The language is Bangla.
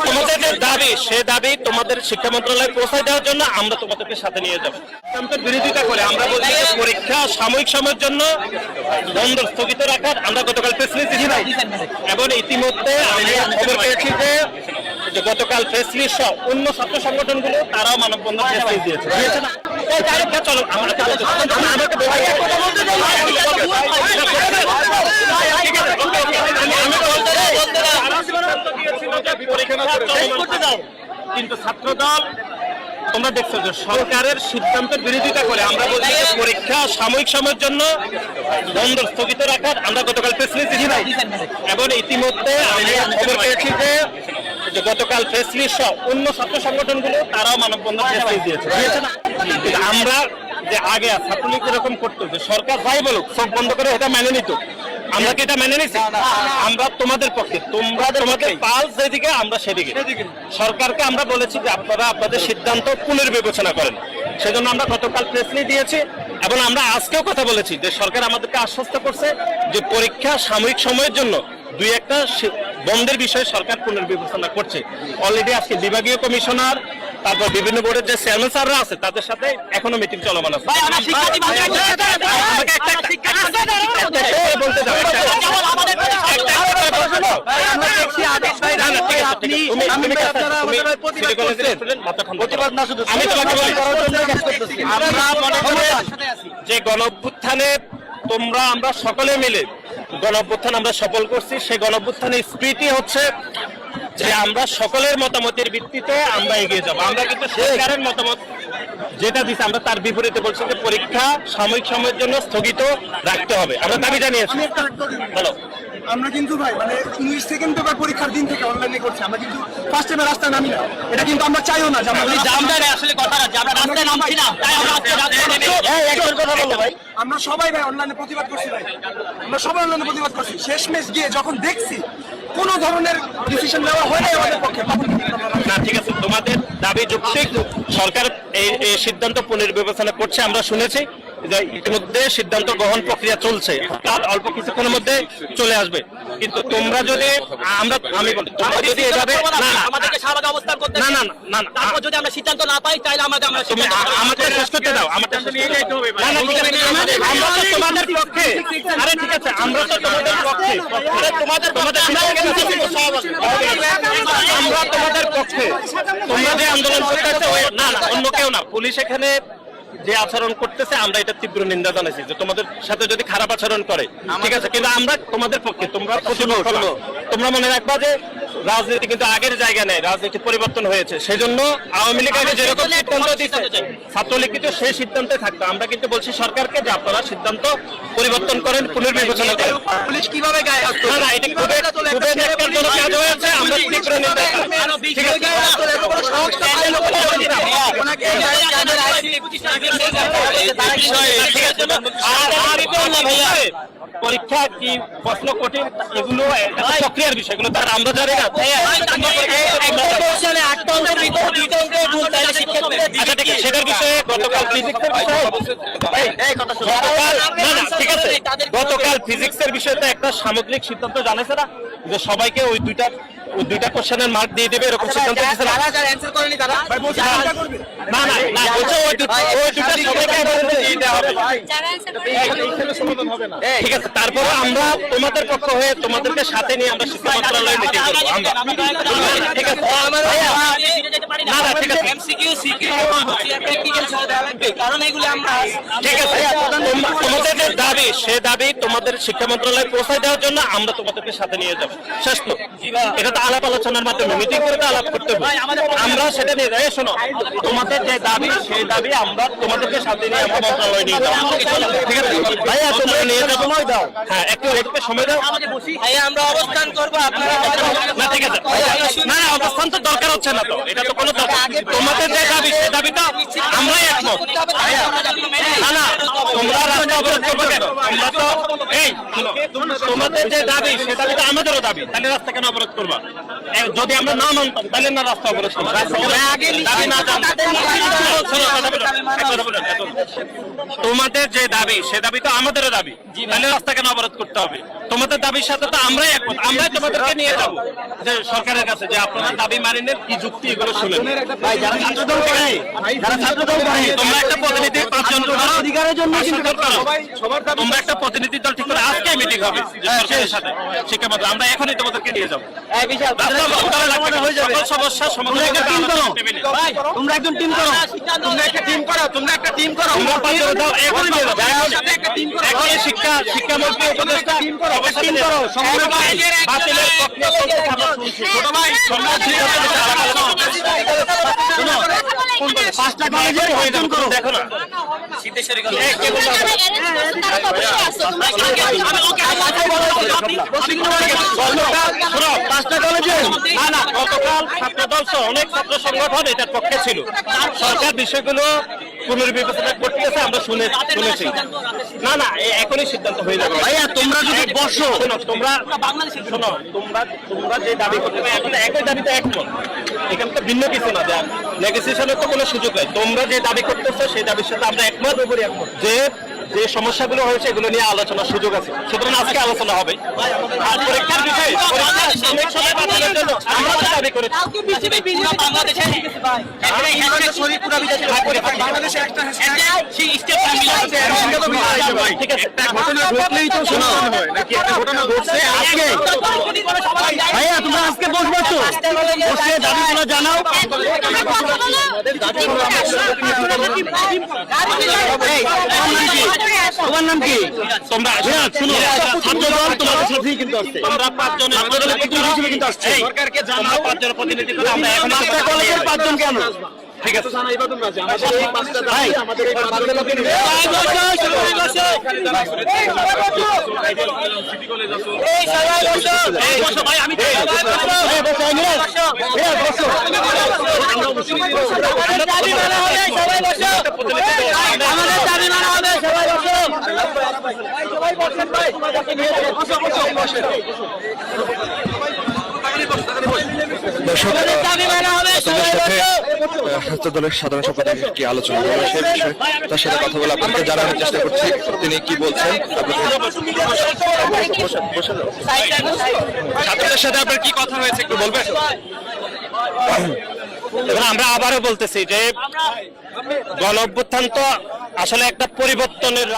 তোমাদের যে দাবি সে দাবি তোমাদের শিক্ষা মন্ত্রণালয়ে পৌঁছে দেওয়ার জন্য আমরা তোমাদেরকে সাথে নিয়ে যাবো। বিরোধিতা করে আমরা বলছি যে পরীক্ষা সাময়িক সময়ের জন্য বন্ধ স্থগিত রাখার আমরা গতকাল প্রেস রিলিজ দিয়েছি এবং ইতিমধ্যে আমি খবর পেয়েছি যে গতকাল প্রেস রিলিজ সহ অন্য ছাত্র সংগঠনগুলো তারাও মানববন্ধন প্রেস রিলিজ দিয়েছে না। চলো কিন্তু ছাত্রদল তোমরা দেখছো যে সরকারের সিদ্ধান্তের বিরোধিতা করে আমরা বলছি যে পরীক্ষা সাময়িক সময়ের জন্য বন্ধ স্থগিত রাখার আমরা গতকাল প্রেস রিলিজ দিয়েছি এবং ইতিমধ্যে আমি খবর পেয়েছি যে গতকাল প্রেস রিলিজ সহ অন্য ছাত্র সংগঠনগুলো তারাও মানববন্ধন প্রেস রিলিজ দিয়েছে না। আমরা যে আগে ছাত্রলীগ এরকম করতো যে সরকার যাই বলুক চোখ বন্ধ করে এটা মেনে নিত, আমরা কি এটা মেনে নিচ্ছি? আমরা তোমাদের পক্ষে, তোমরা তোমাদের পালস যেদিকে আমরা সেদিকে। সরকারকে আমরা বলেছি যে আপনারা আপনাদের সিদ্ধান্ত পুনর্বিবেচনা করেন, সেজন্য আমরা গতকাল প্রেস রিলিজ দিয়েছি এবং আমরা আজকেও কথা বলেছি যে সরকার আমাদেরকে আশ্বস্ত করছে যে পরীক্ষা সাময়িক সময়ের জন্য দুই একটা বন্ধের বিষয়ে সরকার পুনর্বিবেচনা করছে। অলরেডি আজকে বিভাগীয় কমিশনার তারপর বিভিন্ন বোর্ডের যে চেয়ারম্যান স্যাররা আছে তাদের সাথে এখনো মিটিং চলমান আছে। যে গণঅভ্যুত্থানে তোমরা আমরা সকলে মিলে গণঅভ্যুত্থান আমরা সফল করছি, সেই গণঅভ্যুত্থানের স্মৃতি হচ্ছে যে আমরা সকলের মতামতের ভিত্তিতে আমরা এগিয়ে যাব। আমরা কিন্তু সরকারের মতামত যেটা দিচ্ছে আমরা তার বিপরীতে বলছি যে পরীক্ষা সাময়িক সময়ের জন্য স্থগিত রাখতে হবে, আমরা দাবি জানিয়েছি। বলো। আমরা কিন্তু ভাই মানে 19 সেকেন্ড পেপার পরীক্ষার দিন থেকে অনলাইনে করছি, আমরা কিন্তু ফার্স্ট টাইমে রাস্তায় নামি না, এটা কিন্তু আমরা চাইও না যে আমরা আসলে কথা না যে আমরা রাস্তায় নামছি না, তাই আমরা আজকে রাস্তায় নেমে একজন কথা বলবো ভাই, আমরা সবাই ভাই অনলাইনে প্রতিবাদ করছি ভাই, আমরা সবাই অনলাইনে প্রতিবাদ করছি। শেষমেশ গিয়ে যখন দেখছি কোন ধরনের ডিসিশন নেওয়া হয় না আমাদের পক্ষে, না ঠিক আছে, তোমাদের দাবি যৌক্তিক, সরকার এই সিদ্ধান্ত পুনর্বিবেচনা করছে আমরা শুনেছি, ইতিমধ্যে সিদ্ধান্ত গ্রহণ প্রক্রিয়া চলছে, তার অল্প কিছুক্ষণের মধ্যে চলে আসবে। কিন্তু তোমরা যদি আমি বলি তোমরা যদি এভাবে আমাদেরকে স্বাভাবিক অবস্থান করতে না না না না তারপর যদি আমরা সিদ্ধান্ত না পাই তাহলে আমাদের আমাকে শেষ করতে দাও, আমাকে নিয়ে যাইতে হবে। না না ঠিক আছে, আমরা তো তোমাদের পক্ষে, আরে ঠিক আছে আমরা তো তোমাদের পক্ষে, তোমাদের আমরা তোমাদের পক্ষে, তোমরা যে আন্দোলন করতেছো না না অন্য কেউ না, পুলিশ এখানে যে আচরণ করতেছে আমরা এটা তীব্র নিন্দা জানাইছি যে তোমাদের সাথে যদি খারাপ আচরণ করে ঠিক আছে, কিন্তু আমরা তোমাদের পক্ষে, তোমরা তোমরা মনে রাখবা যে রাজনীতি কিন্তু আগের জায়গা নেই, রাজনীতি পরিবর্তন হয়েছে, সেজন্য আওয়ামী লীগ আগে যেরকম সিদ্ধান্ত দিচ্ছে ছাত্রলীগ কিন্তু সেই সিদ্ধান্তে থাকতো। আমরা কিন্তু বলছি সরকারকে যে আপনারা সিদ্ধান্ত পরিবর্তন করেন, পুনর্বিবেচনা করেন। পুলিশ কিভাবে গায়ে হাত না না এটা খুবই ন্যাক্কারজনক কাজ হয়েছে, আমরা তীব্র নিন্দা পরীক্ষা কি প্রশ্ন কঠিন এগুলো প্রক্রিয়ার বিষয়, এগুলো তার আমরা জানি না। সেটার বিষয়ে গতকাল ফিজিক্সের বিষয়ে তো একটা সামগ্রিক সিদ্ধান্ত জানাইছে না যে সবাইকে ওই দুইটা কোশ্চেনের মার্ক দিয়ে দেবে এরকম সিদ্ধান্ত দিয়েছে না। না না না বলছে ওই দুটা সবাইকে দিয়ে দেওয়া হবে। ঠিক আছে, তারপরে আমরা তোমাদের পক্ষ হয়ে তোমাদেরকে সাথে নিয়ে আমরা শিক্ষা মন্ত্রণালয়ে মিটিং করবো আমরা। ঠিক আছে না না ঠিক আছে কারণ এগুলো আমরা ঠিক আছে, তোমাদের যে দাবি সে দাবি তোমাদের শিক্ষা মন্ত্রণালয়ে পৌঁছে দেওয়ার জন্য আমরা তোমাদেরকে সাথে নিয়ে যাবো। শেষ তো এটা তো আলাপ আলোচনার মাধ্যমে মিটিং করে তো আলাপ করতে হবে, আমরা সেটা নিয়ে যাই। শোনো তোমাদের যে দাবি সেই দাবি আমরা তোমাদেরকে সাথে নিয়ে আমরা মন্ত্রণালয়ে নিয়ে যাবো। ঠিক আছে ভাইয়া তোমরা নিয়ে যাও, সময় দাও, হ্যাঁ একটু সময় দাও, ভাইয়া আমরা অবস্থান করবো আপনারা না ঠিক আছে না না অবস্থান তো দরকার হচ্ছে না, তো এটা তো কোনো দরকার, তোমাদের যে দাবি সে দাবি তো আমরাই একমত। না না, তোমরা রাস্তা অবরোধ করবে কেন? তোমরা তো এই শোনো, তোমাদের যে দাবি সে দাবি তো আমাদেরও দাবি, তাহলে রাস্তা কেন অবরোধ করবা? যদি আমরা না মানতাম তাহলে না রাস্তা অবরোধ করবো। দাবি না তোমাদের যে দাবি সে দাবি তো আমাদেরও দাবি, তাহলে রাস্তা কেন অবরোধ করতে হবে? তোমাদের দাবির সাথে তো আমরাই একমত, আমরাই তোমাদেরকে নিয়ে যাবো যে সরকারের কাছে যে আপনারা দাবি মানেন কি যুক্তি, এগুলো শুনেন। তোমরা একটা প্রতিনিধি 5 জন অধিকারের জন্য তোমরা একটা প্রতিনিধি দল ঠিক করে আজকে মিটিং হবে সরকারের সাথে শিক্ষা মন্ত্রী, আমরা এখনই তোমাদেরকে নিয়ে যাবো। সমস্যা সমাধান তোমরা একজন টিম করো, তোমরা একটা টিম করো, তোমরা একটা টিম করো, শিক্ষা শিক্ষামন্ত্রী উপদেষ্টা বাতিলের পক্ষে ছোট ভাই 5টা কলেজের আয়োজন করো। দেখো না না গতকাল ছাত্রদল সহ অনেক ছাত্র সংগঠন এটার পক্ষে ছিল। সরকার বিষয়গুলো পুনর্বিবেচনা করতে গেছে, আমরা শুনেছি। না না, এখনই সিদ্ধান্ত হয়ে যাবে। ভাইয়া তোমরা যদি বসো, তোমরা যে দাবি করতে এখন একই দাবিতে একমত, এখানে তো ভিন্ন কিছু না, নেগোসিয়েশনের তো কোনো সুযোগ নাই। তোমরা যে দাবি করতেছো সেই দাবির সাথে আমরা একমত যে যে সমস্যাগুলো হয়েছে এগুলো নিয়ে আলোচনার সুযোগ আছে, সুতরাং আজকে আলোচনা হবে। আর পরীক্ষার বিষয়ে আমরা তো দাবি করেছি ঠিক আছে, ঘটনা ঘটলেই তো সমাধান হয় নাকি? একটা ঘটনা ঘটছে আজকে, ভাইয়া তোমরা আজকে বসবো তো, বসে দাবিগুলো জানাও। তোমার নাম কি? তোমরা শুনো, ছাত্রদল তোমাদের সাথেই কিন্তু আসছে, তোমরা 5 জনের প্রতিনিধি হিসেবে কিন্তু আসছে। সরকারকে জানাও 5 জনের প্রতিনিধি করে আমরা এখন 5টা কলেজের 5 জন কেন? ঠিক আছে, জানাইবা তোমরা যে আমাদের এই 5টা দাবি, আমাদের এই 5 জনের প্রতিনিধি এই সবাই বসো, এই বসো ভাই, আমি এই বসো, আমাদের দাবি মানা হবে, সবাই বসো, আমাদের দাবি মানা হবে, সবাই বসো, সবাই বসেন ভাই, দলের সাধারণ সম্পাদক কি আলোচনা হলো সে বিষয়ে তার সাথে কথা বলে আপনাকে জানানোর চেষ্টা করছি তিনি কি বলছেন। ছাত্রদের সাথে আপনার কি কথা হয়েছে একটু বলবেন? এবার আমরা আবারও বলতেছি যে গণ অভ্যুত্থান তো আসলে একটা পরিবর্তনের